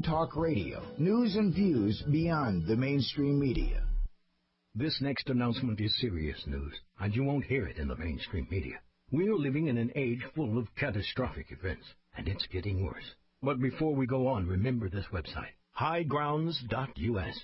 talk radio, news and views beyond the mainstream media. This next announcement is serious news, and you won't hear it in the mainstream media. We're living in an age full of catastrophic events, and it's getting worse. But before we go on, remember this website, highgrounds.us.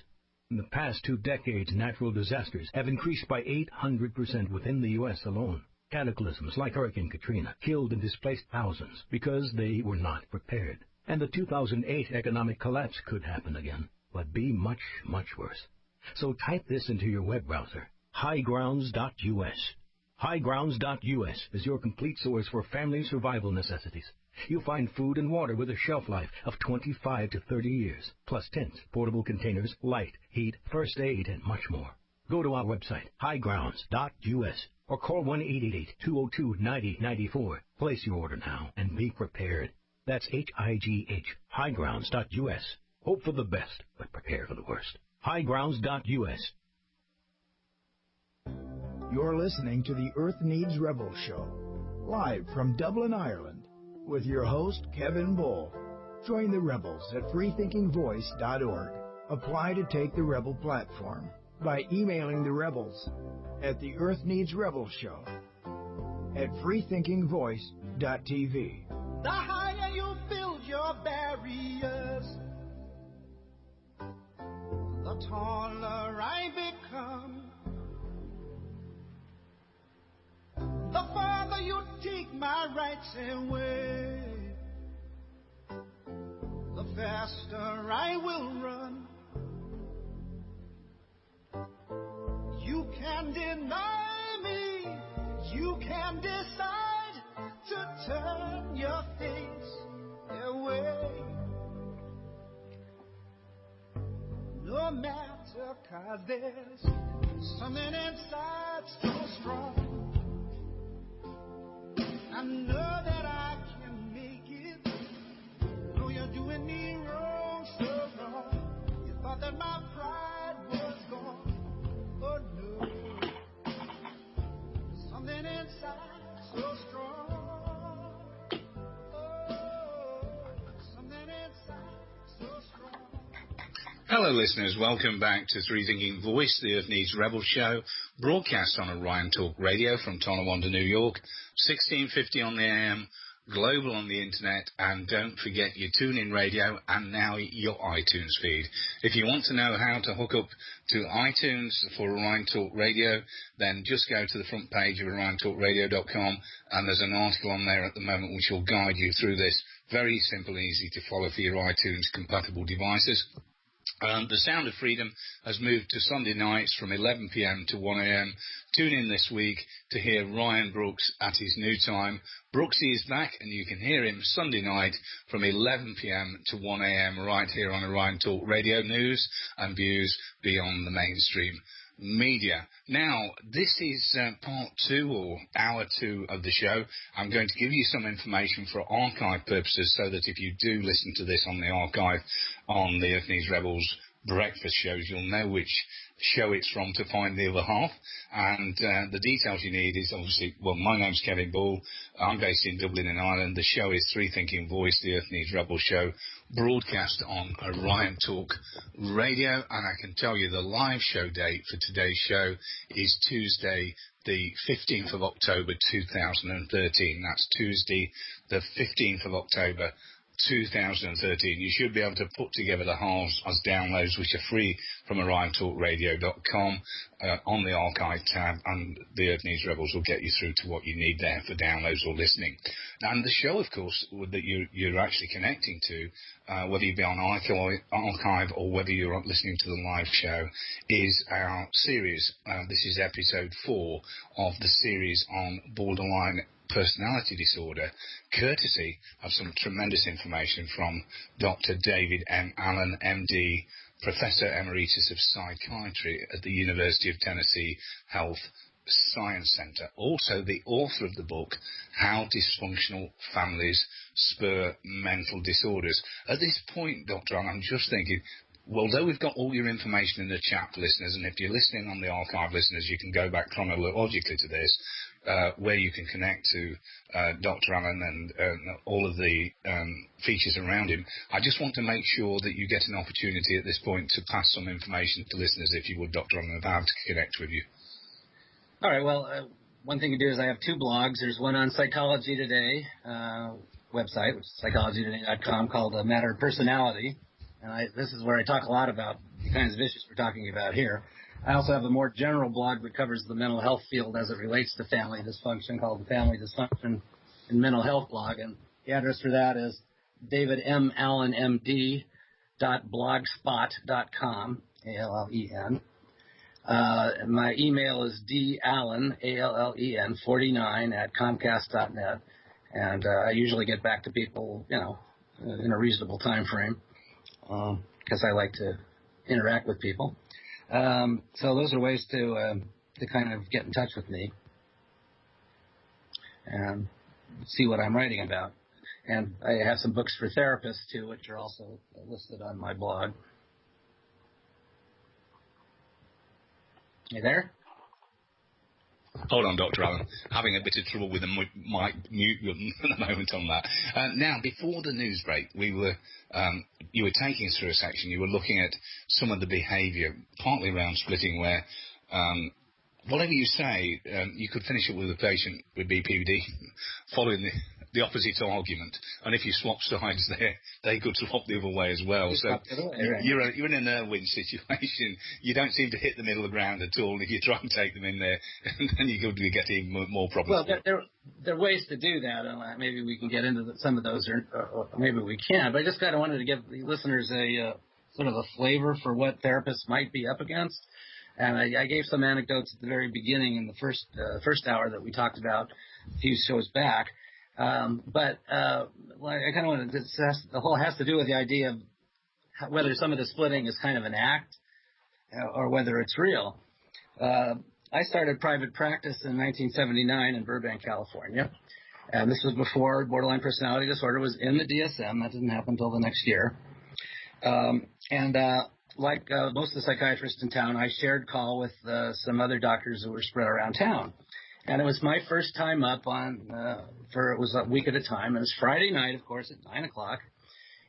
In the past 2 decades, natural disasters have increased by 800% within the U.S. alone. Cataclysms like Hurricane Katrina killed and displaced thousands because they were not prepared. And the 2008 economic collapse could happen again, but be much, much worse. So type this into your web browser, highgrounds.us. Highgrounds.us is your complete source for family survival necessities. You'll find food and water with a shelf life of 25 to 30 years, plus tents, portable containers, light, heat, first aid, and much more. Go to our website, highgrounds.us, or call 1-888-202-9094. Place your order now and be prepared. That's H-I-G-H, highgrounds.us. Hope for the best, but prepare for the worst. Highgrounds.us. You're listening to the Earth Needs Rebel Show, live from Dublin, Ireland, with your host, Kevin Bull. Join the rebels at freethinkingvoice.org. Apply to take the Rebel platform by emailing the rebels at the Earth Needs Rebel Show at freethinkingvoice.tv. The higher you build your barriers, the taller I become. The farther you take my rights away, the faster I will run. You can deny me, you can decide to turn your face away. No matter, 'cause there's something inside so strong. I know that I can make it. No, you're doing me wrong, so wrong. You thought that my pride was gone. Oh no, something inside so strong. Hello listeners, welcome back to Three Thinking Voice, the Earth Needs Rebel Show, broadcast on Orion Talk Radio from Tonawanda, New York, 1650 on the AM, global on the internet, and don't forget your TuneIn radio and now your iTunes feed. If you want to know how to hook up to iTunes for Orion Talk Radio, then just go to the front page of oriontalkradio.com, and there's an article on there at the moment which will guide you through this. Very simple, easy to follow for your iTunes compatible devices. The Sound of Freedom has moved to Sunday nights from 11 p.m. to 1 a.m. Tune in this week to hear Ryan Brooks at his new time. Brooksy is back, and you can hear him Sunday night from 11 p.m. to 1 a.m. right here on Orion Talk Radio, news and views beyond the mainstream media. Now, this is part 2 or hour 2 of the show. I'm going to give you some information for archive purposes so that if you do listen to this on the archive on the Earth Needs Rebels breakfast shows, you'll know which show it's from to find the other half. And the details you need is obviously, well, my name's Kevin Ball. I'm based in Dublin in Ireland. The show is Three Thinking Voice, the Earth Needs Rebel Show, broadcast on Orion Talk Radio. And I can tell you the live show date for today's show is Tuesday, the 15th of October 2013. That's Tuesday, the 15th of October 2013. You should be able to put together the halves as downloads, which are free from oriontalkradio.com on the archive tab, and the Earth Needs Rebels will get you through to what you need there for downloads or listening. And the show, of course, that you're actually connecting to, whether you be on archive or whether you're listening to the live show, is our series. This is episode 4 of the series on borderline personality disorder, courtesy of some tremendous information from Dr. David M. Allen, MD, Professor Emeritus of Psychiatry at the University of Tennessee Health Science Center. Also the author of the book, How Dysfunctional Families Spur Mental Disorders. At this point, Doctor, I'm just thinking, although we've got all your information in the chat, listeners, and if you're listening on the archive, listeners, you can go back chronologically to this, where you can connect to Dr. Allen and all of the features around him. I just want to make sure that you get an opportunity at this point to pass some information to listeners, if you would, Dr. Allen, about how to connect with you. All right, well, one thing to do is I have 2 blogs. There's one on Psychology Today website, which is psychologytoday.com, called Matter of Personality. And this is where I talk a lot about the kinds of issues we're talking about here. I also have a more general blog that covers the mental health field as it relates to family dysfunction, called the Family Dysfunction and Mental Health blog. And the address for that is davidmallenmd.blogspot.com, ALLEN. My email is dallen, ALLEN, 49 at comcast.net. And I usually get back to people, in a reasonable time frame, because I like to interact with people. So those are ways to kind of get in touch with me and see what I'm writing about. And I have some books for therapists, too, which are also listed on my blog. You there? Hold on, Dr. Allen. Having a bit of trouble with the mic mute button at the moment on that. Now, before the news break, you were taking us through a section. You were looking at some of the behaviour, partly around splitting, where whatever you say, you could finish it with a patient with BPD following the opposite argument. And if you swap sides there, they could swap the other way as well. So you're in an Irwin situation. You don't seem to hit the middle of the ground at all. And if you try and take them in there, then you could get even more problems. Well, there are ways to do that. And maybe we can get into some of those, or maybe we can. But I just kind of wanted to give the listeners a sort of a flavor for what therapists might be up against. And I gave some anecdotes at the very beginning in the first hour that we talked about a few shows back. But I kind of want to discuss, the whole has to do with the idea of whether some of the splitting is kind of an act or whether it's real. I started private practice in 1979 in Burbank, California. And this was before borderline personality disorder was in the DSM. That didn't happen until the next year. Like most of the psychiatrists in town, I shared call with some other doctors who were spread around town. And it was my first time up on, it was a week at a time. And it was Friday night, of course, at 9 o'clock.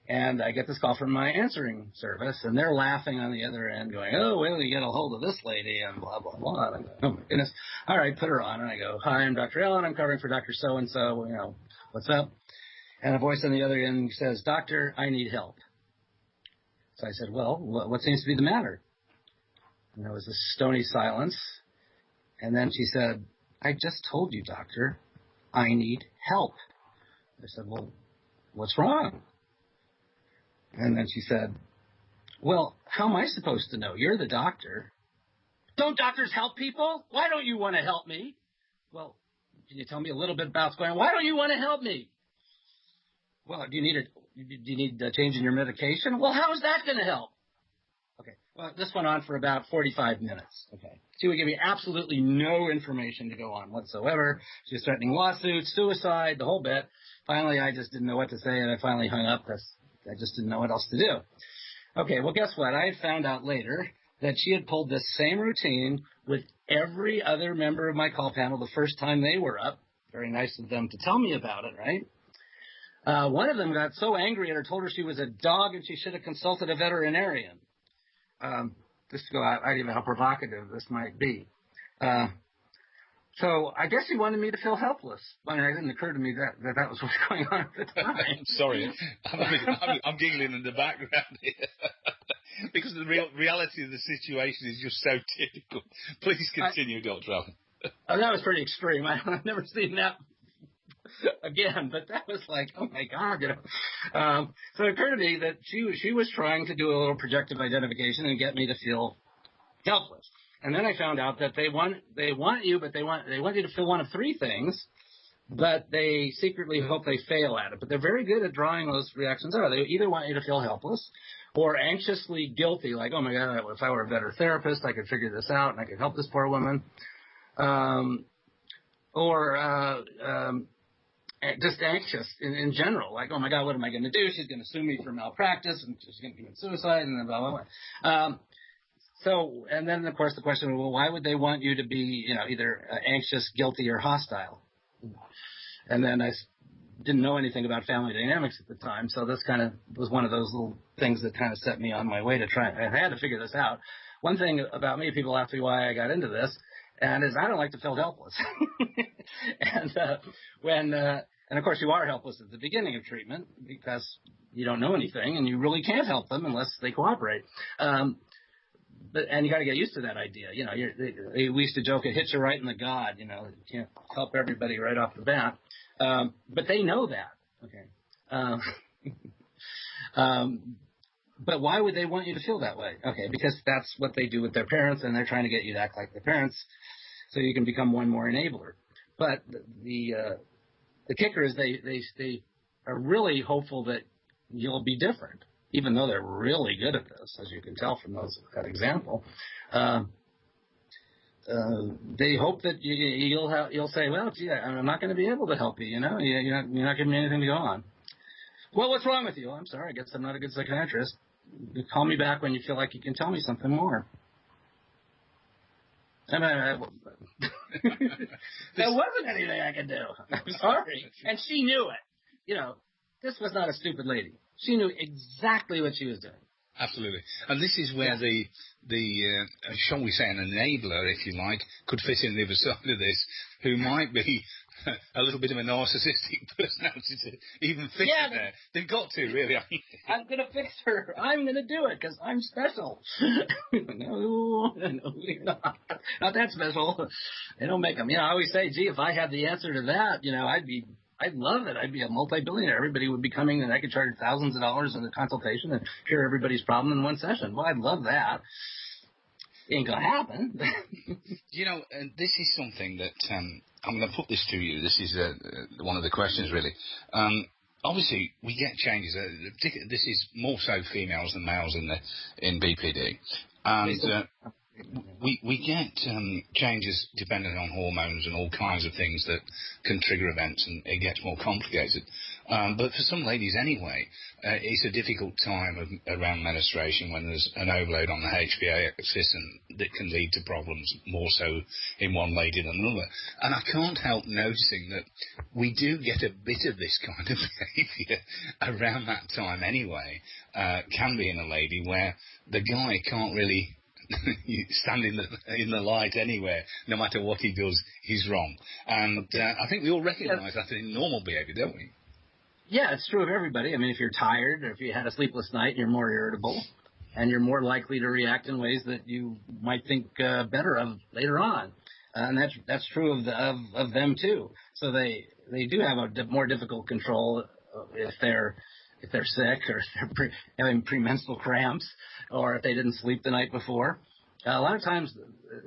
And I get this call from my answering service, and they're laughing on the other end, going, "Oh, well, you get a hold of this lady," and blah, blah, blah. And I go, "Oh, my goodness. All right, put her on." And I go, "Hi, I'm Dr. Allen. I'm covering for Dr. So-and-so. What's up?" And a voice on the other end says, "Doctor, I need help." So I said, "Well, what seems to be the matter?" And there was a stony silence. And then she said, "I just told you, doctor, I need help." I said, "Well, what's wrong?" And then she said, "Well, how am I supposed to know? You're the doctor." "Don't doctors help people? Why don't you want to help me?" "Well, can you tell me a little bit about what's going on? Why don't you want to help me?" "Well, do you need a change in your medication?" "Well, how is that going to help?" Okay. Well, this went on for about 45 minutes. Okay. She would give me absolutely no information to go on whatsoever. She was threatening lawsuits, suicide, the whole bit. Finally, I just didn't know what to say, and I finally hung up because I just didn't know what else to do. Okay, well, guess what? I had found out later that she had pulled this same routine with every other member of my call panel the first time they were up. Very nice of them to tell me about it, right? One of them got so angry at her, told her she was a dog and she should have consulted a veterinarian. Just to go out, I don't even know how provocative this might be. So I guess he wanted me to feel helpless. I mean, it didn't occur to me that was what's going on at the time. Sorry, I'm giggling in the background here. Because the reality of the situation is just so typical. Please continue, Dr. Allen. That was pretty extreme. I've never seen that again, but that was like, oh my God, So it occurred to me that she was trying to do a little projective identification and get me to feel helpless. And then I found out that they want you, but they want you to feel one of three things, but they secretly hope they fail at it. But they're very good at drawing those reactions out. They either want you to feel helpless or anxiously guilty, like, oh my God, if I were a better therapist, I could figure this out and I could help this poor woman. just anxious in general. Like, oh, my God, what am I going to do? She's going to sue me for malpractice, and she's going to commit suicide, and then blah, blah, blah. So, and then, of course, the question, well, why would they want you to be, either anxious, guilty, or hostile? And then I didn't know anything about family dynamics at the time, so this kind of was one of those little things that kind of set me on my way to try. I had to figure this out. One thing about me, people ask me why I got into this, and is I don't like to feel helpless. And of course you are helpless at the beginning of treatment because you don't know anything, and you really can't help them unless they cooperate. And you got to get used to that idea. We used to joke, it hits you right in the God. You can't help everybody right off the bat. But they know that. Okay. But why would they want you to feel that way? Okay, because that's what they do with their parents, and they're trying to get you to act like their parents so you can become one more enabler. But the kicker is they are really hopeful that you'll be different, even though they're really good at this, as you can tell from that example. They hope that you'll say, well, gee, I'm not going to be able to help you. You're not giving me anything to go on. Well, what's wrong with you? I'm sorry, I guess I'm not a good psychiatrist. You call me back when you feel like you can tell me something more. And there wasn't anything I could do. I'm sorry. And she knew it. This was not a stupid lady. She knew exactly what she was doing. Absolutely. And this is where the shall we say, an enabler, if you like, could fit in the other side of this, who might be a little bit of a narcissistic personality to even fit in there. They've got to, really. I'm going to fix her. I'm going to do it because I'm special. No, you're not. Not that special. They don't make them. I always say, gee, if I had the answer to that, I'd love it. I'd be a multi-billionaire. Everybody would be coming, and I could charge thousands of dollars in a consultation and cure everybody's problem in one session. Well, I'd love that. Ain't going to happen. This is something that I'm going to put this to you. This is one of the questions, really. Obviously, we get changes. This is more so females than males in BPD. And we get changes depending on hormones and all kinds of things that can trigger events, and it gets more complicated. But for some ladies anyway, it's a difficult time around menstruation when there's an overload on the HPA axis, and that can lead to problems more so in one lady than another. And I can't help noticing that we do get a bit of this kind of behaviour around that time anyway. Can be in a lady where the guy can't really you stand in the light anywhere. No matter what he does, he's wrong. And I think we all recognise that in normal behaviour, don't we? Yeah, it's true of everybody. I mean, if you're tired or if you had a sleepless night, you're more irritable, and you're more likely to react in ways that you might think better of later on. And that's true of them too. So they do have a more difficult control if they're sick, or if they're having premenstrual cramps, or if they didn't sleep the night before. A lot of times,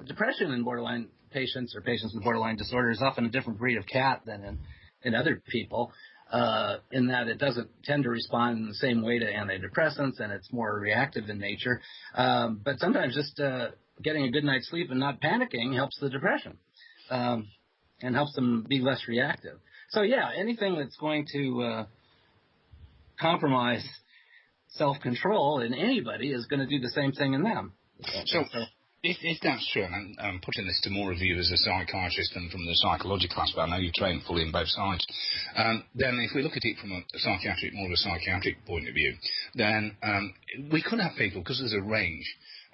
depression in borderline patients or patients with borderline disorder is often a different breed of cat than in other people, in that it doesn't tend to respond in the same way to antidepressants, and it's more reactive in nature. But sometimes just getting a good night's sleep and not panicking helps the depression, and helps them be less reactive. So, yeah, anything that's going to compromise self-control in anybody is going to do the same thing in them. So if that's true, and I'm putting this to more of you as a psychiatrist and from the psychological aspect, I know you train fully in both sides, then if we look at it from more of a psychiatric point of view, then we could have people, because there's a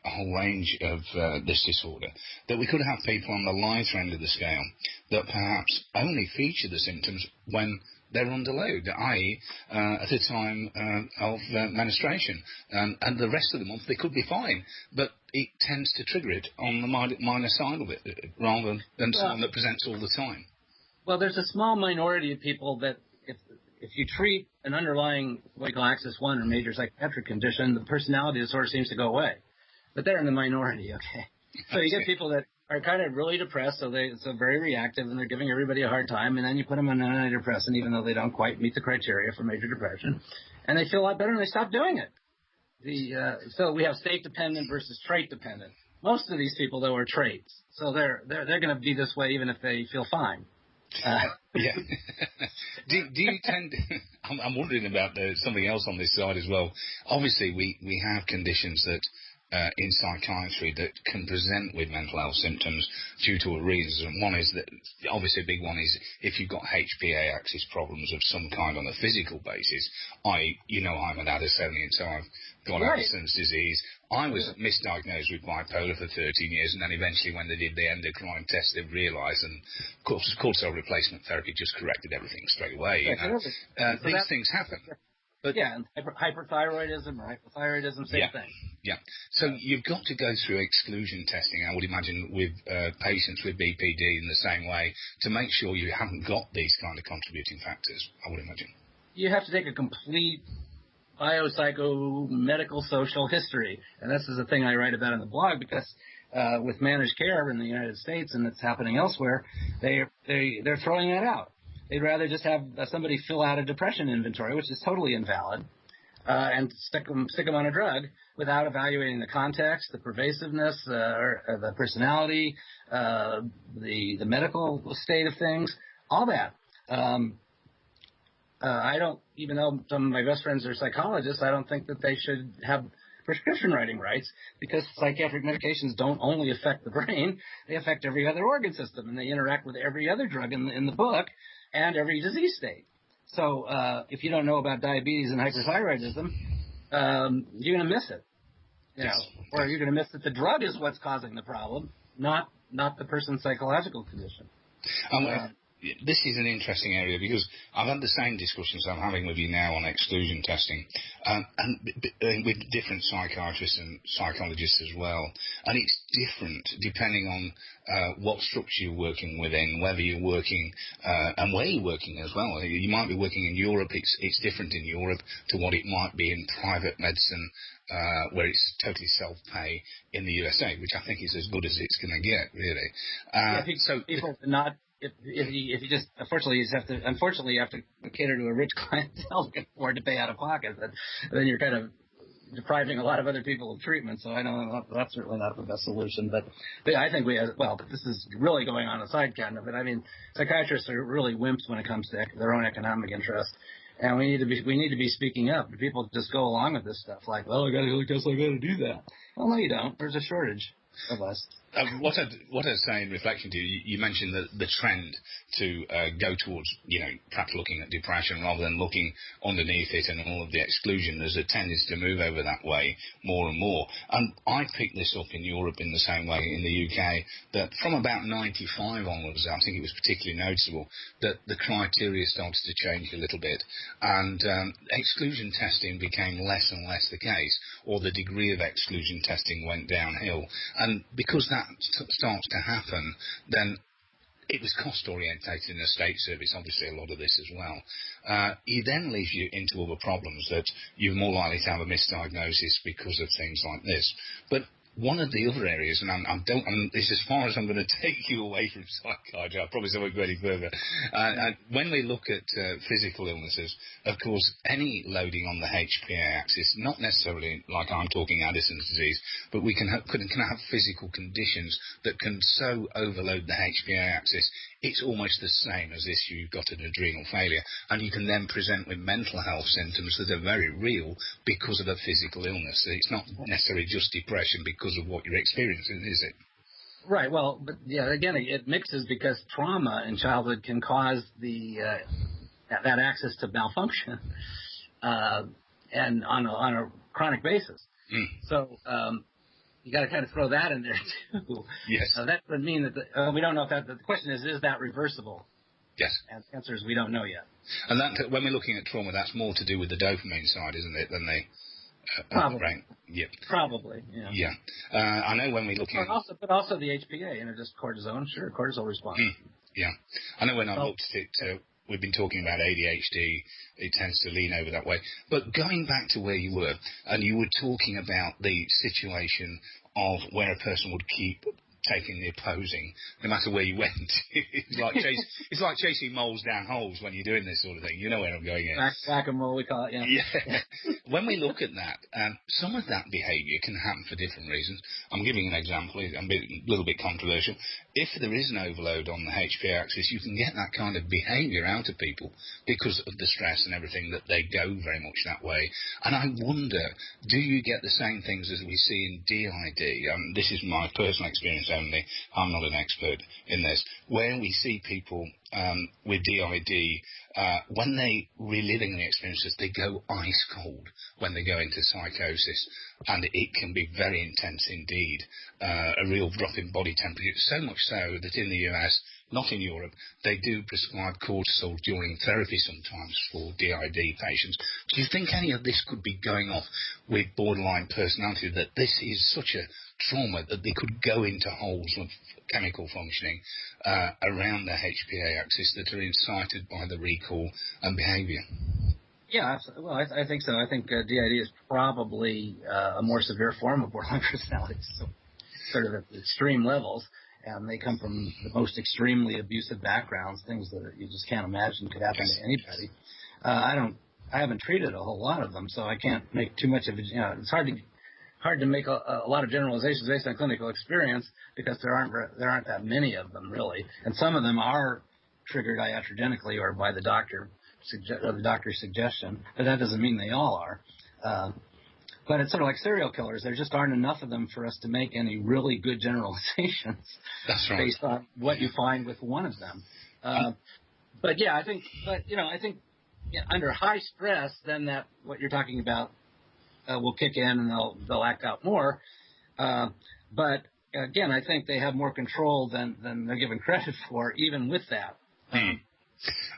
whole range of this disorder, that we could have people on the lighter end of the scale that perhaps only feature the symptoms when they're under load, i.e. At a time of menstruation. And the rest of the month they could be fine, but it tends to trigger it on the minor side of it, rather than someone that presents all the time. Well, there's a small minority of people that if you treat an underlying what we call Axis 1 or major psychiatric condition, the personality disorder seems to go away. But they're in the minority, okay? So you get people that are kind of really depressed, so very reactive, and they're giving everybody a hard time, and then you put them on an antidepressant, even though they don't quite meet the criteria for major depression, and they feel a lot better, and they stop doing it. So we have state-dependent versus trait-dependent. Most of these people, though, are traits, so they're going to be this way even if they feel fine. Yeah. do you tend? I'm wondering about something else on this side as well. Obviously, we have conditions that in psychiatry that can present with mental health symptoms due to a reason. One is that obviously a big one is if you've got HPA axis problems of some kind on a physical basis. I'm an Addisonian, so I've got Addison's disease. I was misdiagnosed with bipolar for 13 years, and then eventually when they did the endocrine test, they realised, and of course, cortisol replacement therapy just corrected everything straight away. These things happen. But and hyperthyroidism or hypothyroidism, same thing. Yeah. So you've got to go through exclusion testing, I would imagine, with patients with BPD in the same way to make sure you haven't got these kind of contributing factors, I would imagine. You have to take a complete biopsychomedical social history. And this is the thing I write about in the blog because with managed care in the United States, and it's happening elsewhere, they're throwing that out. They'd rather just have somebody fill out a depression inventory, which is totally invalid, and stick them on a drug without evaluating the context, the pervasiveness, or the personality, the medical state of things, all that. I don't, even though some of my best friends are psychologists, I don't think that they should have prescription writing rights because psychiatric medications don't only affect the brain, they affect every other organ system, and they interact with every other drug in the book and every disease state. So if you don't know about diabetes and hyperthyroidism, you're going to miss it. Or you're going to miss that the drug is what's causing the problem, not the person's psychological condition. This is an interesting area because I've had the same discussions I'm having with you now on exclusion testing and with different psychiatrists and psychologists as well. And it's different depending on what structure you're working within, whether you're working and where you're working as well. You might be working in Europe. It's different in Europe to what it might be in private medicine where it's totally self-pay in the USA, which I think is as good as it's going to get, really. So people not... If you just unfortunately you have to cater to a rich clientele who can afford to pay out of pocket, then you're kind of depriving a lot of other people of treatment. So I know that's certainly not the best solution. But I think this is really going on a side kind of it. I mean, psychiatrists are really wimps when it comes to their own economic interest. And we need to be speaking up. People just go along with this stuff like, well, I guess I got to do that. Well, no, you don't. There's a shortage of us. What I'd say in reflection to you, you mentioned the trend to go towards, perhaps looking at depression rather than looking underneath it and all of the exclusion. There's a tendency to move over that way more and more. And I picked this up in Europe in the same way in the UK, that from about 95 onwards, I think it was particularly noticeable that the criteria started to change a little bit. And exclusion testing became less and less the case, or the degree of exclusion testing went downhill. And because that starts to happen, then it was cost orientated in the state service, obviously a lot of this as well. It then leaves you into other problems that you're more likely to have a misdiagnosis because of things like this. But one of the other areas, and it's as far as I'm going to take you away from psychiatry, I promise I won't go any further. When we look at physical illnesses, of course, any loading on the HPA axis, not necessarily like I'm talking Addison's disease, but we can have physical conditions that can so overload the HPA axis, it's almost the same as if you've got an adrenal failure. And you can then present with mental health symptoms that are very real because of a physical illness. It's not necessarily just depression because of what you're experiencing, is it? Right. Well, but yeah, again, it mixes because trauma in childhood can cause that axis to malfunction, and on a chronic basis. So you got to kind of throw that in there too. Yes. That would mean that we don't know if that. The question is that reversible? Yes. And the answer is we don't know yet. And that, when we're looking at trauma, that's more to do with the dopamine side, isn't it, than the probably. brain? Yeah. Probably. Yeah. Yeah. I know when we're looking. But also the HPA, just cortisone. Sure, cortisol response. Yeah. I know when I looked at it. We've been talking about ADHD, it tends to lean over that way. But going back to where you were, and you were talking about the situation of where a person would keep taking the opposing, no matter where you went. It's like chasing moles down holes when you're doing this sort of thing. You know where I'm going here. Whack-a-mole, we call it, yeah. Yeah. When we look at that, some of that behaviour can happen for different reasons. I'm giving an example. I'm a little bit controversial. If there is an overload on the HPA axis, you can get that kind of behaviour out of people because of the stress and everything, that they go very much that way. And I wonder, do you get the same things as we see in DID? This is my personal experience only. I'm not an expert in this. Where we see people with DID, when they reliving the experiences, they go ice cold when they go into psychosis, and it can be very intense indeed. A real drop in body temperature, so much so that in the US, not in Europe, they do prescribe cortisol during therapy sometimes for DID patients. Do you think any of this could be going off with borderline personality, that this is such a trauma that they could go into holes of chemical functioning around the HPA axis that are incited by the recall and behaviour? Yeah, well, I think so. I think DID is probably a more severe form of borderline personality, so sort of at the extreme levels, and they come from the most extremely abusive backgrounds, things that you just can't imagine could happen to anybody. I haven't treated a whole lot of them, so I can't make too much of it. It's hard to make a lot of generalizations based on clinical experience, because there aren't that many of them really, and some of them are triggered iatrogenically or by the doctor's suggestion, but that doesn't mean they all are. But it's sort of like serial killers. There just aren't enough of them for us to make any really good generalizations. That's right. Based on what you find with one of them. But yeah, I think under high stress, then that what you're talking about will kick in and they'll act out more. But again, I think they have more control than they're given credit for, even with that.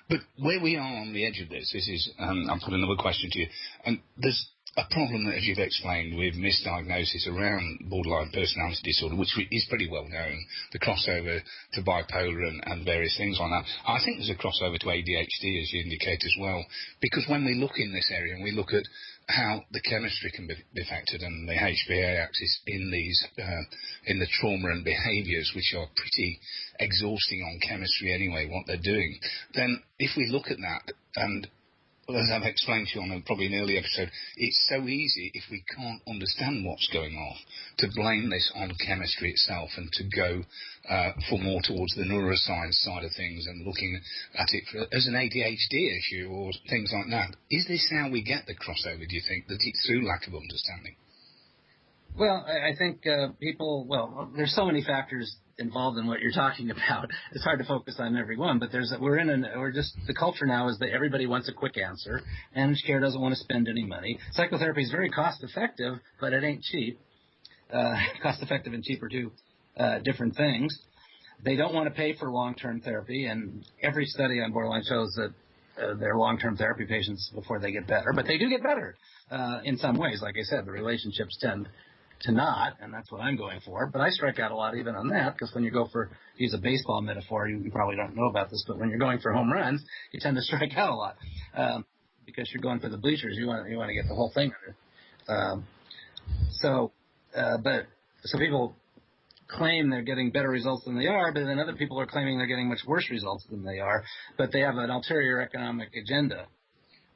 But where we are on the edge of this is, I'll put another question to you, and there's a problem, as you've explained, with misdiagnosis around borderline personality disorder, which is pretty well known, the crossover to bipolar and various things like that. I think there's a crossover to ADHD, as you indicate as well, because when we look in this area and we look at how the chemistry can be affected and the HPA axis in these in the trauma and behaviours, which are pretty exhausting on chemistry anyway, what they're doing, then if we look at that, and as I've explained to you on probably an early episode, it's so easy, if we can't understand what's going on, to blame this on chemistry itself and to go for more towards the neuroscience side of things and looking at it as an ADHD issue or things like that. Is this how we get the crossover, do you think, that it's through lack of understanding? Well, I think there's so many factors involved in what you're talking about. It's hard to focus on every one, but the culture now is that everybody wants a quick answer. Managed care doesn't want to spend any money. Psychotherapy is very cost effective, but it ain't cheap. Cost effective and cheap are two different things. They don't want to pay for long-term therapy, and every study on borderline shows that they're long-term therapy patients before they get better, but they do get better in some ways. Like I said, the relationships tend to not, and that's what I'm going for. But I strike out a lot even on that, because when you go for, to use a baseball metaphor, you probably don't know about this, but when you're going for home runs, you tend to strike out a lot because you're going for the bleachers. You want to get the whole thing under. So people claim they're getting better results than they are, but then other people are claiming they're getting much worse results than they are, but they have an ulterior economic agenda.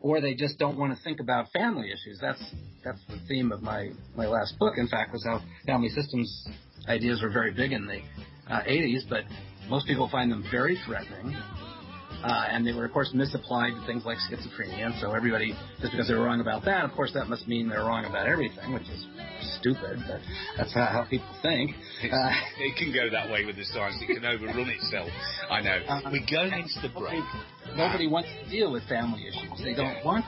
Or they just don't want to think about family issues. That's the theme of my last book, in fact, was how family systems ideas were very big in the 80s, but most people find them very threatening. And they were, of course, misapplied to things like schizophrenia. And so everybody, just because they were wrong about that, of course, that must mean they're wrong about everything, which is stupid. But that's how people think. It can go that way with the science. It can overrun itself. I know. We're going into the break. Nobody wants to deal with family issues. They don't want.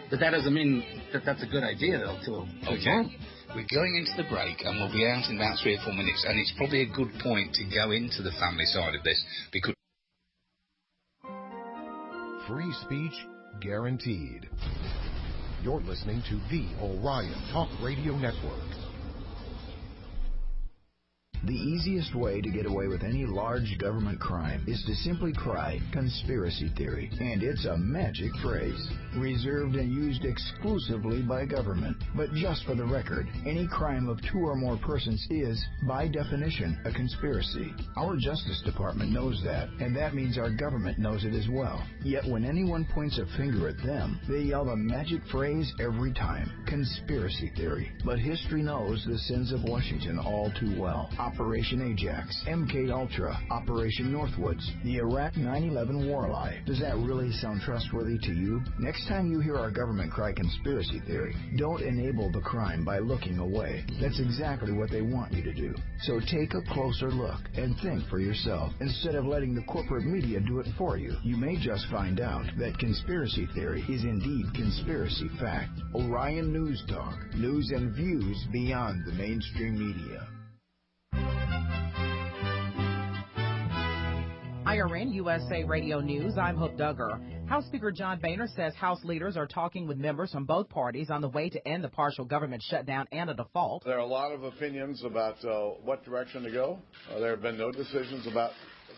But that doesn't mean that that's a good idea, though. Okay. We're going into the break, and we'll be out in about 3 or 4 minutes. And it's probably a good point to go into the family side of this, because free speech guaranteed. You're listening to the Orion Talk Radio Network. The easiest way to get away with any large government crime is to simply cry conspiracy theory, and it's a magic phrase, reserved and used exclusively by government. But just for the record, any crime of 2 or more persons is, by definition, a conspiracy. Our Justice Department knows that, and that means our government knows it as well. Yet when anyone points a finger at them, they yell the magic phrase every time, conspiracy theory. But history knows the sins of Washington all too well. Operation Ajax, MK Ultra, Operation Northwoods, the Iraq 9/11 war lie. Does that really sound trustworthy to you? Next time you hear our government cry conspiracy theory, don't enable the crime by looking away. That's exactly what they want you to do. So take a closer look and think for yourself instead of letting the corporate media do it for you. You may just find out that conspiracy theory is indeed conspiracy fact. Orion News Talk, news and views beyond the mainstream media. IRN USA Radio News, I'm Hope Duggar. House Speaker John Boehner says House leaders are talking with members from both parties on the way to end the partial government shutdown and a default. There are a lot of opinions about what direction to go. There have been no decisions about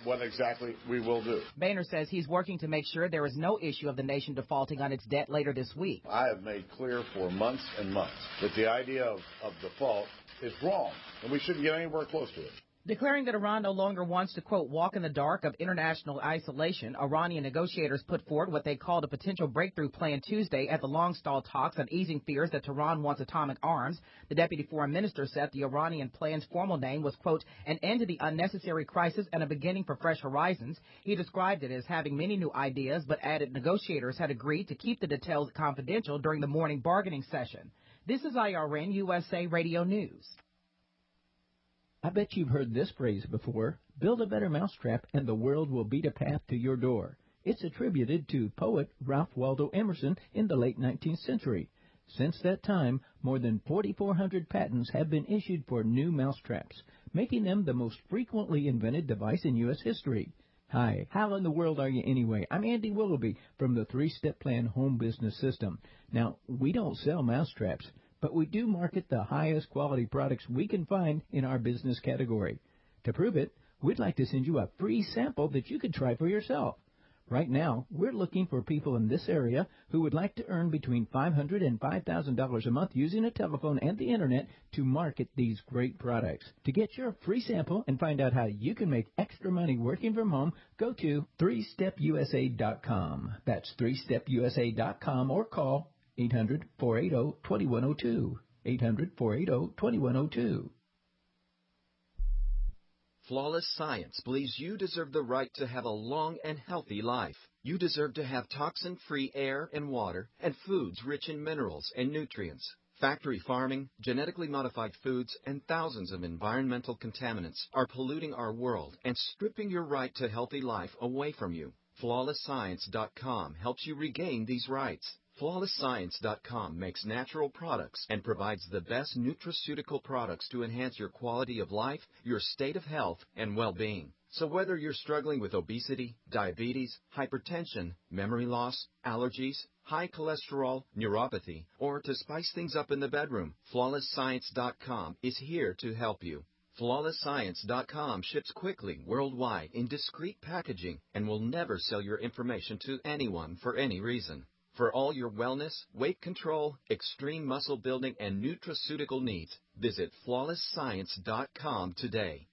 what exactly we will do. Boehner says he's working to make sure there is no issue of the nation defaulting on its debt later this week. I have made clear for months and months that the idea of default is wrong, and we shouldn't get anywhere close to it. Declaring that Iran no longer wants to, quote, walk in the dark of international isolation, Iranian negotiators put forward what they called a potential breakthrough plan Tuesday at the long-stalled talks on easing fears that Tehran wants atomic arms. The deputy foreign minister said the Iranian plan's formal name was, quote, an end to the unnecessary crisis and a beginning for fresh horizons. He described it as having many new ideas, but added negotiators had agreed to keep the details confidential during the morning bargaining session. This is IRN USA Radio News. I bet you've heard this phrase before, build a better mousetrap and the world will beat a path to your door. It's attributed to poet Ralph Waldo Emerson in the late 19th century. Since that time, more than 4,400 patents have been issued for new mousetraps, making them the most frequently invented device in U.S. history. Hi, how in the world are you anyway? I'm Andy Willoughby from the 3-Step Plan Home Business System. Now, we don't sell mousetraps, but we do market the highest quality products we can find in our business category. To prove it, we'd like to send you a free sample that you could try for yourself. Right now, we're looking for people in this area who would like to earn between $500 and $5,000 a month using a telephone and the Internet to market these great products. To get your free sample and find out how you can make extra money working from home, go to 3stepusa.com. That's 3stepusa.com or call 800-480-2102. 800-480-2102. Flawless Science believes you deserve the right to have a long and healthy life. You deserve to have toxin-free air and water and foods rich in minerals and nutrients. Factory farming, genetically modified foods, and thousands of environmental contaminants are polluting our world and stripping your right to healthy life away from you. FlawlessScience.com helps you regain these rights. FlawlessScience.com makes natural products and provides the best nutraceutical products to enhance your quality of life, your state of health, and well-being. So whether you're struggling with obesity, diabetes, hypertension, memory loss, allergies, high cholesterol, neuropathy, or to spice things up in the bedroom, FlawlessScience.com is here to help you. FlawlessScience.com ships quickly worldwide in discreet packaging and will never sell your information to anyone for any reason. For all your wellness, weight control, extreme muscle building, and nutraceutical needs, visit FlawlessScience.com today.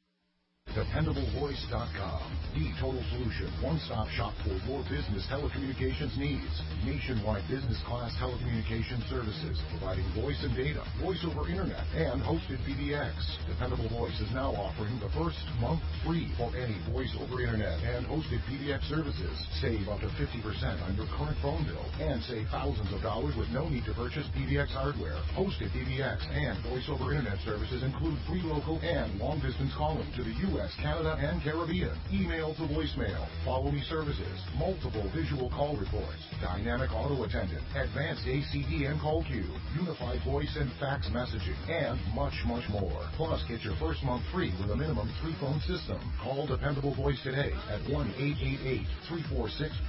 DependableVoice.com, the total solution, one-stop shop for your business telecommunications needs. Nationwide business class telecommunications services, providing voice and data, voice over internet, and hosted PBX. Dependable Voice is now offering the first month free for any voice over internet and hosted PBX services. Save up to 50% on your current phone bill and save thousands of dollars with no need to purchase PBX hardware. Hosted PBX and voice over internet services include free local and long-distance calling to the U.S. U.S., Canada, and Caribbean. Email to voicemail, follow me services, multiple visual call reports, dynamic auto attendant, advanced ACD and call queue, unified voice and fax messaging, and much, much more. Plus, get your first month free with a minimum 3-phone system. Call Dependable Voice today at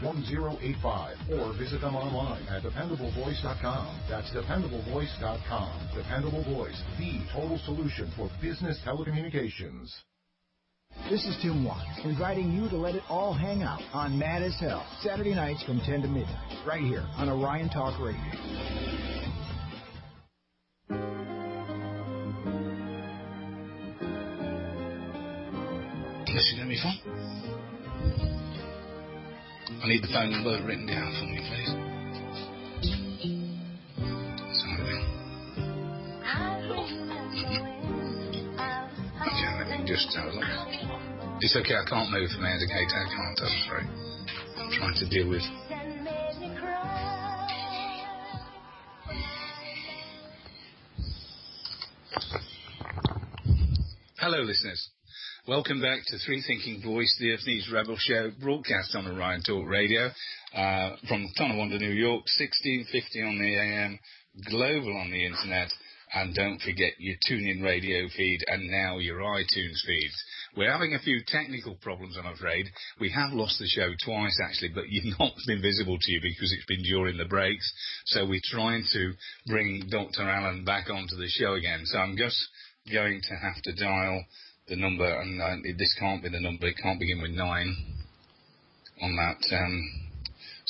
1-888-346-1085 or visit them online at dependablevoice.com. That's dependablevoice.com. Dependable Voice, the total solution for business telecommunications. This is Tim Watts, inviting you to let it all hang out on Mad as Hell, Saturday nights from 10 to midnight, right here on Orion Talk Radio. This is going to be fun. I need the phone number written down for me, please. Okay, let me just have a look. It's okay, I can't move from here to gate. I can't, I'm sorry. I'm trying to deal with... Hello, listeners. Welcome back to Three Thinking Voice, the Earth Needs Rebel show, broadcast on Orion Talk Radio from Tonawanda, New York, 1650 on the AM, global on the internet, and don't forget your TuneIn radio feed and now your iTunes feeds. We're having a few technical problems, I'm afraid. We have lost the show twice, actually, but you've not been visible to you because it's been during the breaks. So we're trying to bring Dr. Allen back onto the show again. So I'm just going to have to dial the number, and this can't be the number. It can't begin with 9 on that.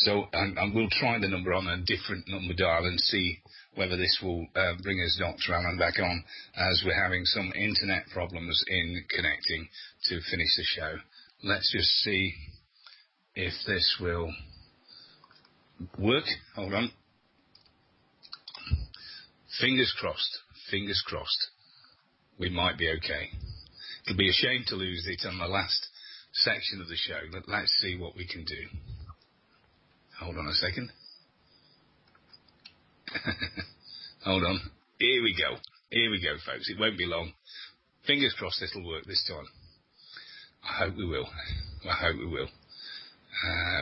And we'll try the number on a different number dial and see whether this will bring us Dr. Allen back on, as we're having some internet problems in connecting to finish the show. Let's just see if this will work. Hold on. Fingers crossed. Fingers crossed. We might be okay. It'll be a shame to lose it on the last section of the show, but let's see what we can do. Hold on a second. Hold on. Here we go. Here we go, folks. It won't be long. Fingers crossed it'll work this time. I hope we will. I hope we will.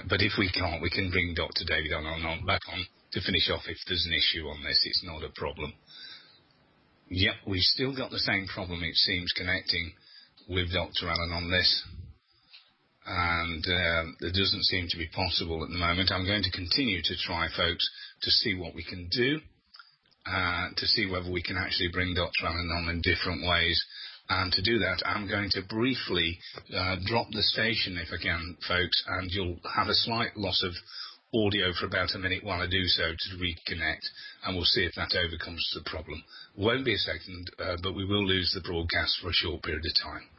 But if we can't, we can bring Dr. David back on to finish off if there's an issue on this. It's not a problem. Yep, we've still got the same problem, it seems, connecting with Dr. Allen on this. And it doesn't seem to be possible at the moment. I'm going to continue to try, folks, to see what we can do, to see whether we can actually bring Dr. Allen on in different ways. And to do that, I'm going to briefly drop the station, if I can, folks, and you'll have a slight loss of audio for about a minute while I do so to reconnect, and we'll see if that overcomes the problem. Won't be a second, but we will lose the broadcast for a short period of time.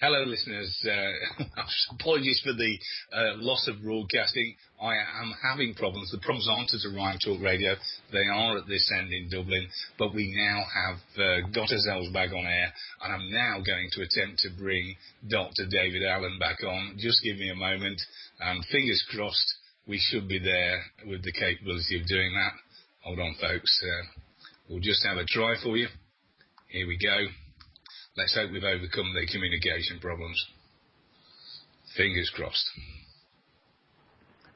Hello, listeners. Apologies for the loss of broadcasting. I am having problems. The problems aren't at Orion Talk Radio. They are at this end in Dublin. But we now have got ourselves back on air. And I'm now going to attempt to bring Dr. David Allen back on. Just give me a moment. Fingers crossed we should be there with the capability of doing that. Hold on, folks. We'll just have a try for you. Here we go. Let's hope we've overcome the communication problems. Fingers crossed.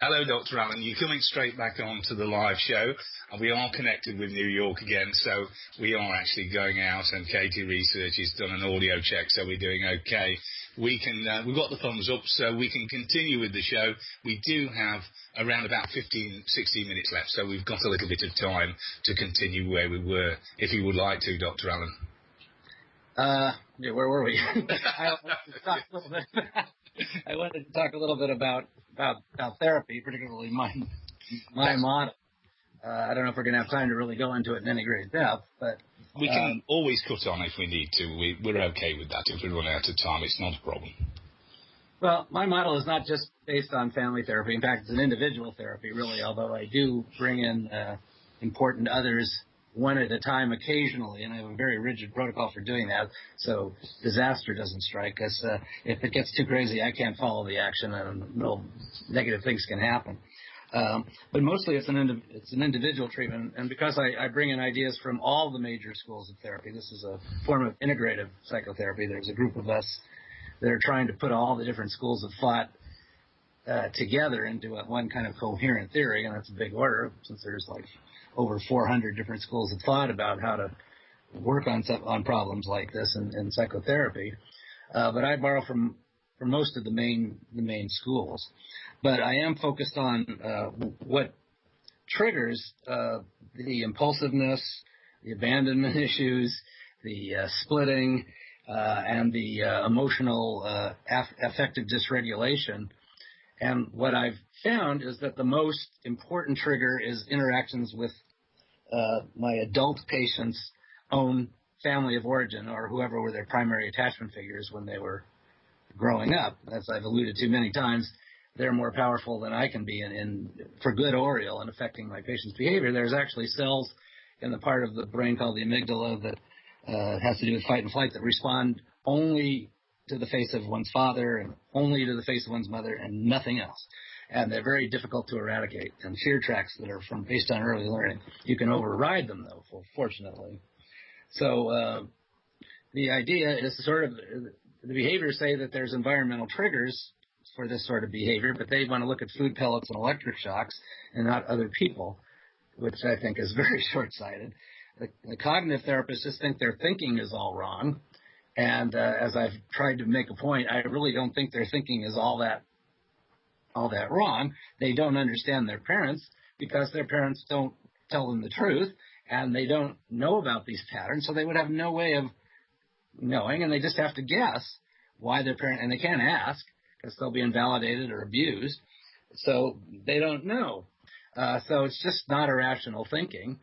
Hello, Dr. Allen. You're coming straight back on to the live show, and we are connected with New York again, so we are actually going out, and Katie Research has done an audio check, so we're doing okay. We've got the thumbs up, so we can continue with the show. We do have around about 15, 16 minutes left, so we've got a little bit of time to continue where we were, if you would like to, Dr. Allen. Yeah, where were we? I wanted to talk a little bit about therapy, particularly my model. I don't know if we're going to have time to really go into it in any great depth, but we can always cut on if we need to. We're okay with that. If we run out of time, it's not a problem. Well, my model is not just based on family therapy. In fact, it's an individual therapy, really, although I do bring in important others one at a time occasionally, and I have a very rigid protocol for doing that, so disaster doesn't strike us. If it gets too crazy, I can't follow the action, and negative things can happen. But mostly it's an individual treatment, and because I bring in ideas from all the major schools of therapy, this is a form of integrative psychotherapy. There's a group of us that are trying to put all the different schools of thought together into one kind of coherent theory, and that's a big order since there's like over 400 different schools of thought about how to work on problems like this in psychotherapy. But I borrow from most of the main schools. But I am focused on what triggers the impulsiveness, the abandonment issues, the splitting, and the emotional affective dysregulation. And what I've found is that the most important trigger is interactions with my adult patient's own family of origin, or whoever were their primary attachment figures when they were growing up. As I've alluded to many times, they're more powerful than I can be for good or ill in affecting my patient's behavior. There's actually cells in the part of the brain called the amygdala that has to do with fight and flight that respond only to the face of one's father and only to the face of one's mother and nothing else. And they're very difficult to eradicate. And fear tracks that are based on early learning, you can override them, though, fortunately. So the idea is the behaviors say that there's environmental triggers for this sort of behavior, but they want to look at food pellets and electric shocks and not other people, which I think is very short-sighted. The cognitive therapists just think their thinking is all wrong. And as I've tried to make a point, I really don't think their thinking is all that wrong. They don't understand their parents because their parents don't tell them the truth, and they don't know about these patterns, so they would have no way of knowing, and they just have to guess why their parent, and they can't ask because they'll be invalidated or abused, so they don't know. So it's just not irrational thinking.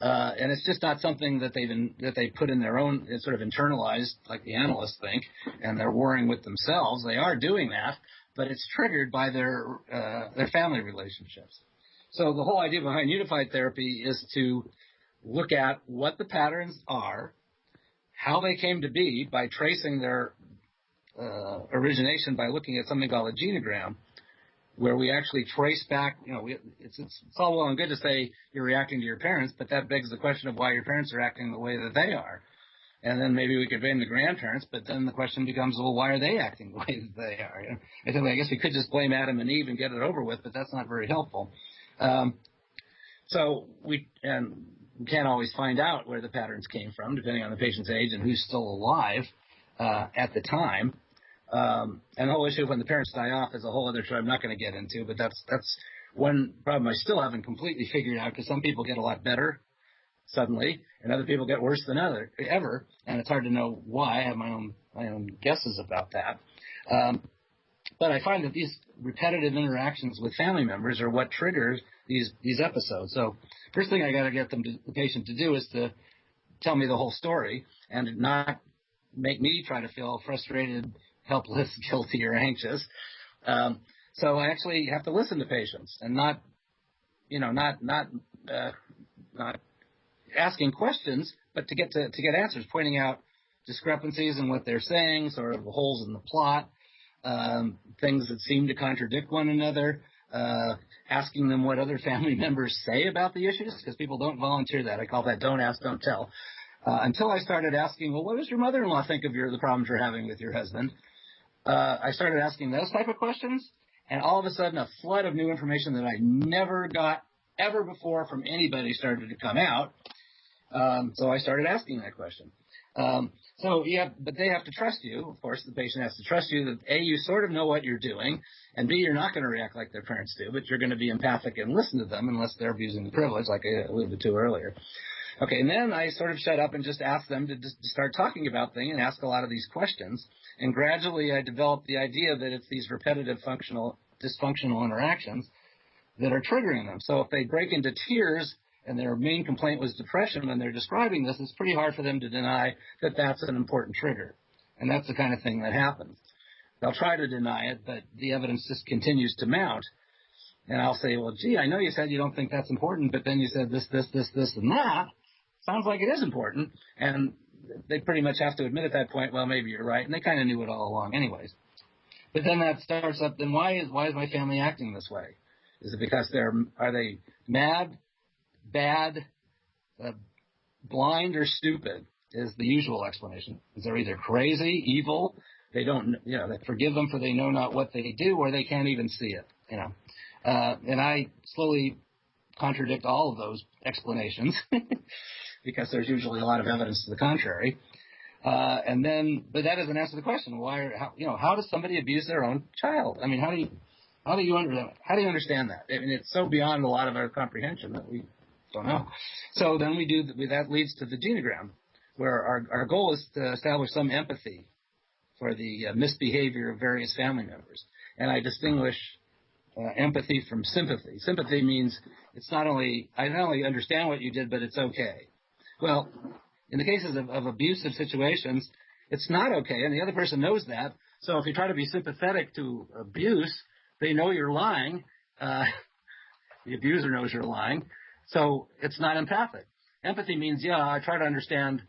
And it's just not something that they put in their own, it's sort of internalized, like the analysts think, and they're warring with themselves. They are doing that, but it's triggered by their family relationships. So the whole idea behind unified therapy is to look at what the patterns are, how they came to be by tracing their origination by looking at something called a genogram, where we actually trace back, it's all well and good to say you're reacting to your parents, but that begs the question of why your parents are acting the way that they are. And then maybe we could blame the grandparents, but then the question becomes, well, why are they acting the way that they are? I guess we could just blame Adam and Eve and get it over with, but that's not very helpful. So we can't always find out where the patterns came from, depending on the patient's age and who's still alive at the time. And the whole issue of when the parents die off is a whole other show I'm not going to get into, but that's one problem I still haven't completely figured out, because some people get a lot better suddenly and other people get worse than ever, and it's hard to know why. I have my own guesses about that. But I find that these repetitive interactions with family members are what triggers these episodes. So first thing I got to get the patient to do is to tell me the whole story and not make me try to feel frustrated helpless, guilty, or anxious. So I actually have to listen to patients and not asking questions, but to get answers, pointing out discrepancies in what they're saying, sort of holes in the plot, things that seem to contradict one another, asking them what other family members say about the issues, because people don't volunteer that. I call that don't ask, don't tell. Until I started asking, well, what does your mother-in-law think of the problems you're having with your husband? I started asking those type of questions, and all of a sudden a flood of new information that I never got ever before from anybody started to come out. So I started asking that question. But they have to trust you. Of course, the patient has to trust you that A, you sort of know what you're doing, and B, you're not going to react like their parents do, but you're going to be empathic and listen to them unless they're abusing the privilege, like I alluded to earlier. Okay, and then I sort of shut up and just asked them to start talking about things and ask a lot of these questions. And gradually I developed the idea that it's these repetitive dysfunctional interactions that are triggering them. So if they break into tears and their main complaint was depression when they're describing this, it's pretty hard for them to deny that that's an important trigger. And that's the kind of thing that happens. They'll try to deny it, but the evidence just continues to mount. And I'll say, well, gee, I know you said you don't think that's important, but then you said this, and that. Sounds like it is important. And they pretty much have to admit at that point, well, maybe you're right. And they kind of knew it all along anyways. But then that starts up, then why is my family acting this way? Is it because are they mad, bad, blind, or stupid is the usual explanation. Is they're either crazy, evil, they don't, they forgive them for they know not what they do, or they can't even see it, And I slowly contradict all of those explanations because there's usually a lot of evidence to the contrary. But that doesn't answer the question. How does somebody abuse their own child? I mean, how do you understand that? I mean, it's so beyond a lot of our comprehension that we don't know. So then that leads to the genogram, where our goal is to establish some empathy for the misbehavior of various family members. And I distinguish empathy from sympathy. Sympathy means I not only understand what you did, but it's okay. Well, in the cases of abusive situations, it's not okay, and the other person knows that. So if you try to be sympathetic to abuse, they know you're lying. The abuser knows you're lying. So it's not empathic. Empathy means, I try to understand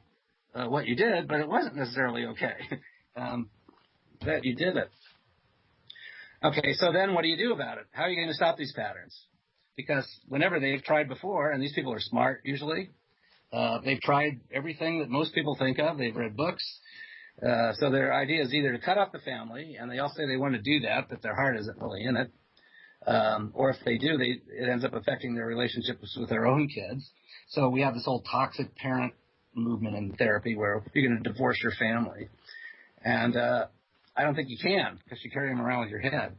what you did, but it wasn't necessarily okay that you did it. Okay, so then what do you do about it? How are you going to stop these patterns? Because whenever they've tried before, and these people are smart usually, they've tried everything that most people think of. They've read books. So their idea is either to cut off the family, and they all say they want to do that, but their heart isn't really in it. Or if they do, it ends up affecting their relationships with their own kids. So we have this whole toxic parent movement in therapy where you're going to divorce your family. And I don't think you can, because you carry them around with your head.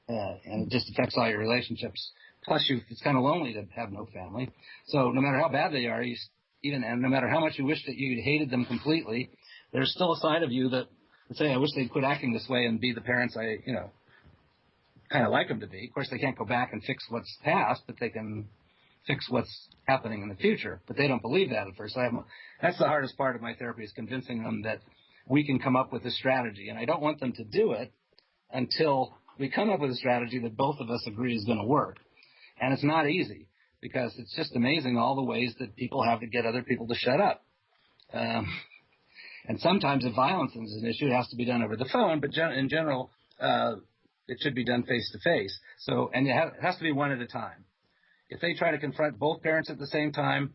And it just affects all your relationships. Plus, it's kind of lonely to have no family. So no matter how bad they are, and no matter how much you wish that you'd hated them completely, there's still a side of you that would say, I wish they'd quit acting this way and be the parents I, kind of like them to be. Of course, they can't go back and fix what's past, but they can fix what's happening in the future. But they don't believe that at first. That's the hardest part of my therapy, is convincing them that we can come up with a strategy. And I don't want them to do it until we come up with a strategy that both of us agree is going to work. And it's not easy, because it's just amazing all the ways that people have to get other people to shut up. And sometimes if violence is an issue, it has to be done over the phone, but in general, it should be done face-to-face. And it has to be one at a time. If they try to confront both parents at the same time,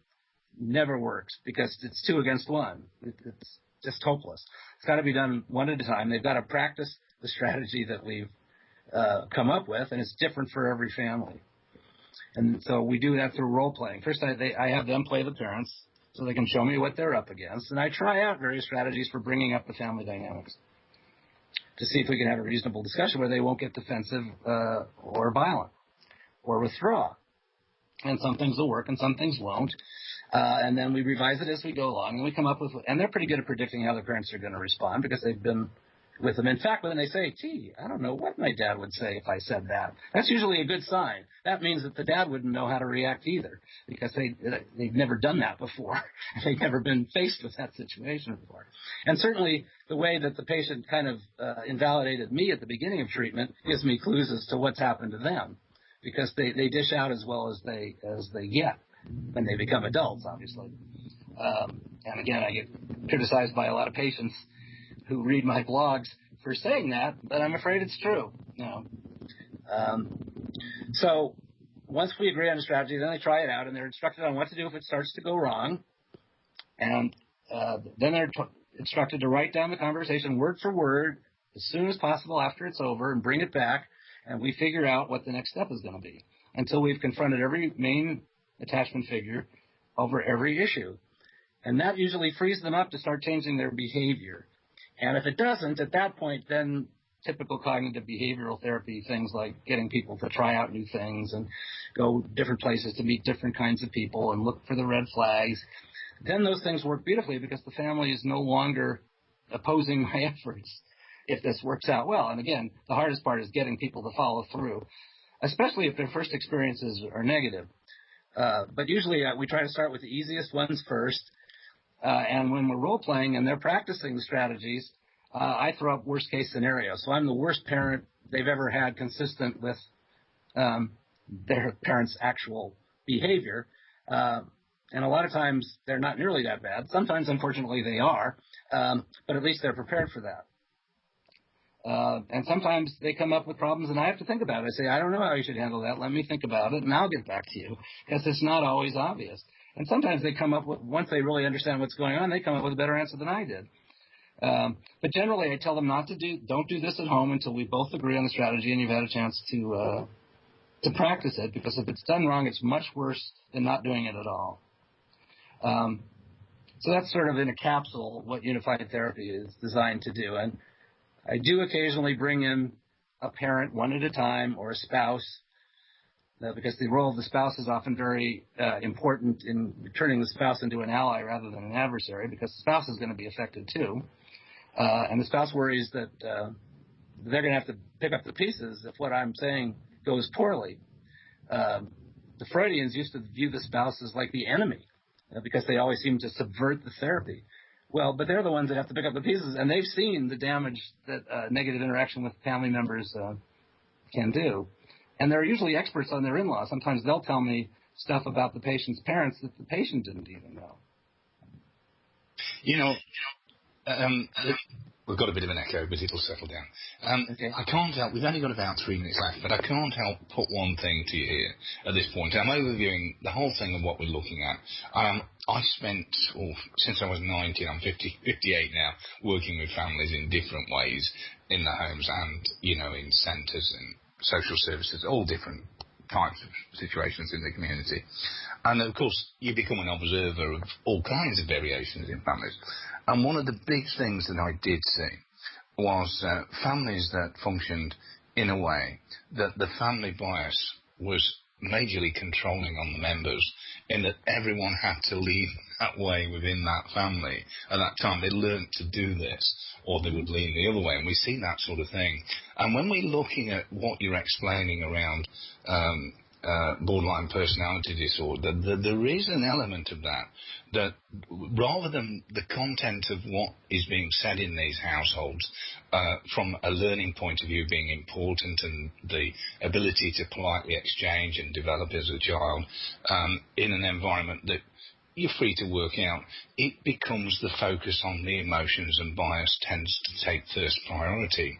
never works, because it's 2 against 1. It's just hopeless. It's got to be done one at a time. They've got to practice the strategy that we've come up with, and it's different for every family. And so we do that through role-playing. First, I have them play the parents so they can show me what they're up against, and I try out various strategies for bringing up the family dynamics to see if we can have a reasonable discussion where they won't get defensive or violent or withdraw. And some things will work and some things won't. And then we revise it as we go along, and we come up with – and they're pretty good at predicting how the parents are going to respond, because they've been with them. In fact, when they say, gee, I don't know what my dad would say if I said that, that's usually a good sign. That means that the dad wouldn't know how to react either, because they've never done that before. They've never been faced with that situation before. And certainly the way that the patient kind of invalidated me at the beginning of treatment gives me clues as to what's happened to them, because they dish out as well as they get when they become adults, obviously. And again, I get criticized by a lot of patients who read my blogs for saying that, but I'm afraid it's true. So once we agree on a strategy, then they try it out, and they're instructed on what to do if it starts to go wrong. And then they're instructed to write down the conversation word for word as soon as possible after it's over and bring it back, and we figure out what the next step is going to be until we've confronted every main attachment figure over every issue. And that usually frees them up to start changing their behavior. And if it doesn't, at that point, then typical cognitive behavioral therapy, things like getting people to try out new things and go different places to meet different kinds of people and look for the red flags, then those things work beautifully because the family is no longer opposing my efforts if this works out well. And again, the hardest part is getting people to follow through, especially if their first experiences are negative. But usually we try to start with the easiest ones first. And when we're role-playing and they're practicing the strategies, I throw up worst-case scenarios. So I'm the worst parent they've ever had consistent with their parents' actual behavior. And a lot of times they're not nearly that bad. Sometimes, unfortunately, they are. But at least they're prepared for that. And sometimes they come up with problems and I have to think about it. I say, I don't know how you should handle that. Let me think about it, and I'll get back to you, because it's not always obvious. And sometimes they come up with, once they really understand what's going on, they come up with a better answer than I did. But generally, I tell them don't do this at home until we both agree on the strategy and you've had a chance to practice it, because if it's done wrong, it's much worse than not doing it at all. So that's sort of in a capsule what unified therapy is designed to do. And I do occasionally bring in a parent one at a time or a spouse, because the role of the spouse is often very important in turning the spouse into an ally rather than an adversary, because the spouse is going to be affected too. And the spouse worries that they're going to have to pick up the pieces if what I'm saying goes poorly. The Freudians used to view the spouse as like the enemy, because they always seem to subvert the therapy. Well, but they're the ones that have to pick up the pieces, and they've seen the damage that negative interaction with family members can do. And they're usually experts on their in-laws. Sometimes they'll tell me stuff about the patient's parents that the patient didn't even know. We've got a bit of an echo, but it'll settle down. Okay. I can't help, we've only got about 3 minutes left, but I can't help put one thing to you here at this point. I'm overviewing the whole thing of what we're looking at. I spent, since I was 19, I'm 58 now, working with families in different ways in the homes and, in centres and social services, all different types of situations in the community. And, of course, you become an observer of all kinds of variations in families. And one of the big things that I did see was families that functioned in a way that the family bias was majorly controlling on the members, in that everyone had to lead that way within that family. At that time, they learned to do this, or they would lean the other way, and we see that sort of thing. And when we're looking at what you're explaining around borderline personality disorder, there is an element of that rather than the content of what is being said in these households, from a learning point of view being important, and the ability to politely exchange and develop as a child in an environment that you're free to work out, it becomes the focus on the emotions, and bias tends to take first priority.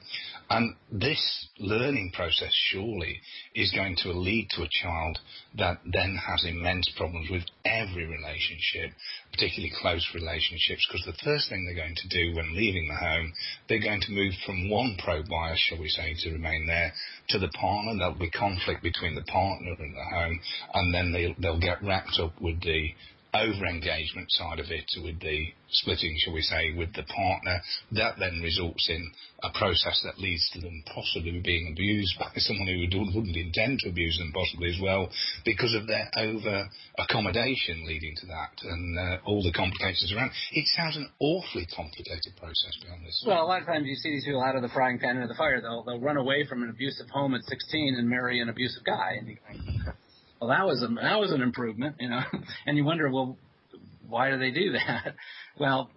And this learning process surely is going to lead to a child that then has immense problems with every relationship, particularly close relationships, because the first thing they're going to do when leaving the home, they're going to move from one pro-bias, shall we say, to remain there, to the partner. There'll be conflict between the partner and the home, and then they'll get wrapped up with the over-engagement side of it, with the splitting, shall we say, with the partner, that then results in a process that leads to them possibly being abused by someone who wouldn't intend to abuse them, possibly as well, because of their over-accommodation leading to that, and all the complications around. It sounds an awfully complicated process beyond this. Well, a lot of times you see these people out of the frying pan into the fire. They'll run away from an abusive home at 16 and marry an abusive guy, and you think, well, that was an improvement, you know. And you wonder, well, why do they do that? Well,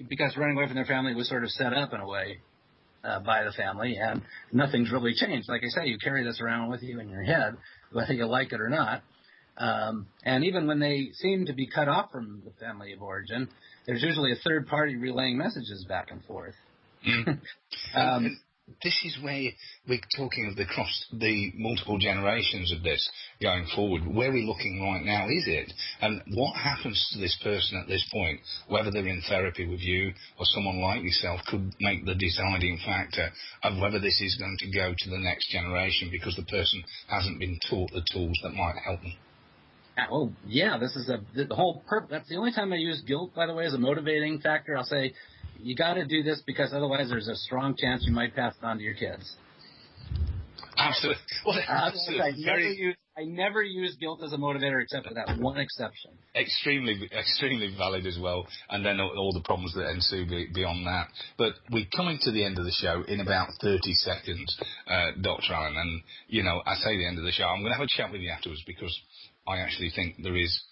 because running away from their family was sort of set up in a way by the family, and nothing's really changed. Like I say, you carry this around with you in your head, whether you like it or not. And even when they seem to be cut off from the family of origin, there's usually a third party relaying messages back and forth. This is where we're talking of the multiple generations of this going forward. Where we're looking right now, is it? And what happens to this person at this point, whether they're in therapy with you or someone like yourself, could make the deciding factor of whether this is going to go to the next generation because the person hasn't been taught the tools that might help them. Oh, yeah, this is the whole purpose. That's the only time I use guilt, by the way, as a motivating factor. I'll say, you got to do this because otherwise there's a strong chance you might pass it on to your kids. Absolutely. Well, I never use guilt as a motivator except for that one exception. Extremely valid as well, and then all the problems that ensue beyond that. But we're coming to the end of the show in about 30 seconds, Dr. Allen, and, you know, I say the end of the show. I'm going to have a chat with you afterwards because I actually think there is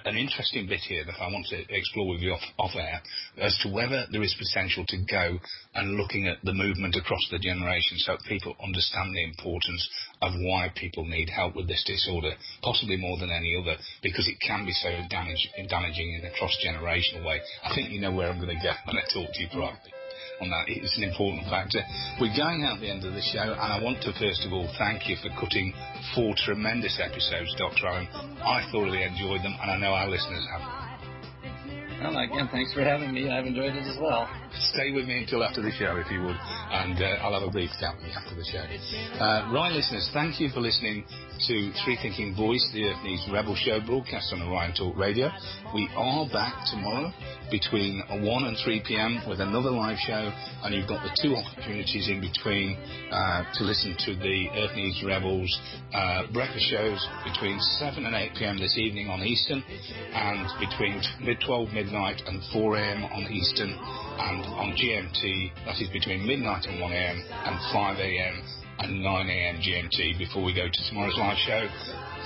an interesting bit here that I want to explore with you off air as to whether there is potential to go and looking at the movement across the generations so that people understand the importance of why people need help with this disorder, possibly more than any other, because it can be so damaging in a cross-generational way. I think you know where I'm going to go when I talk to you privately on that. It's an important factor. We're going out the end of the show, and I want to first of all thank you for cutting 4 tremendous episodes, Dr. Allen. I thoroughly enjoyed them, and I know our listeners have. Well, again, thanks for having me. I've enjoyed it as well. Stay with me until after the show, if you would, and I'll have a brief chat with you after the show. Right, listeners, thank you for listening to Free Thinking Voice, the Earth Needs Rebel show, broadcast on Orion Talk Radio. We are back tomorrow between 1 and 3 p.m. with another live show, and you've got the 2 opportunities in between to listen to the Earth Needs Rebels breakfast shows between 7 and 8 p.m. this evening on Eastern, and between 12 midnight and 4 a.m. on Eastern, and on GMT, that is between midnight and 1 a.m. and 5 a.m. and 9 a.m. GMT before we go to tomorrow's live show.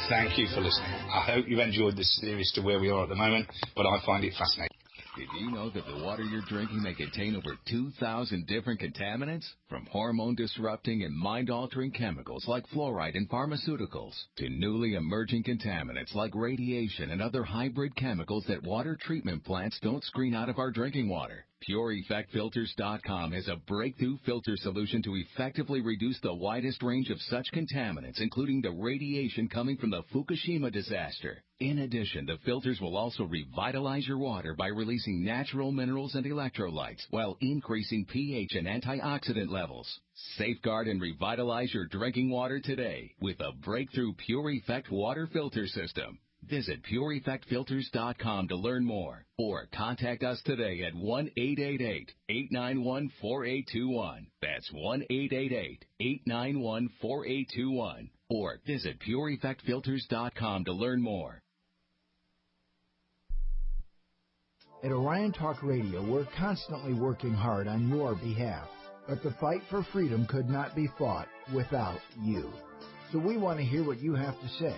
Thank you for listening. I hope you've enjoyed this series to where we are at the moment, but I find it fascinating. Did you know that the water you're drinking may contain over 2,000 different contaminants? From hormone-disrupting and mind-altering chemicals like fluoride and pharmaceuticals to newly emerging contaminants like radiation and other hybrid chemicals that water treatment plants don't screen out of our drinking water. PureEffectFilters.com is a breakthrough filter solution to effectively reduce the widest range of such contaminants, including the radiation coming from the Fukushima disaster. In addition, the filters will also revitalize your water by releasing natural minerals and electrolytes while increasing pH and antioxidant levels. Safeguard and revitalize your drinking water today with a breakthrough Pure Effect water filter system. Visit PureEffectFilters.com to learn more, or contact us today at 1-888-891-4821. That's 1-888-891-4821. Or visit PureEffectFilters.com to learn more. At Orion Talk Radio, we're constantly working hard on your behalf. But the fight for freedom could not be fought without you. So we want to hear what you have to say.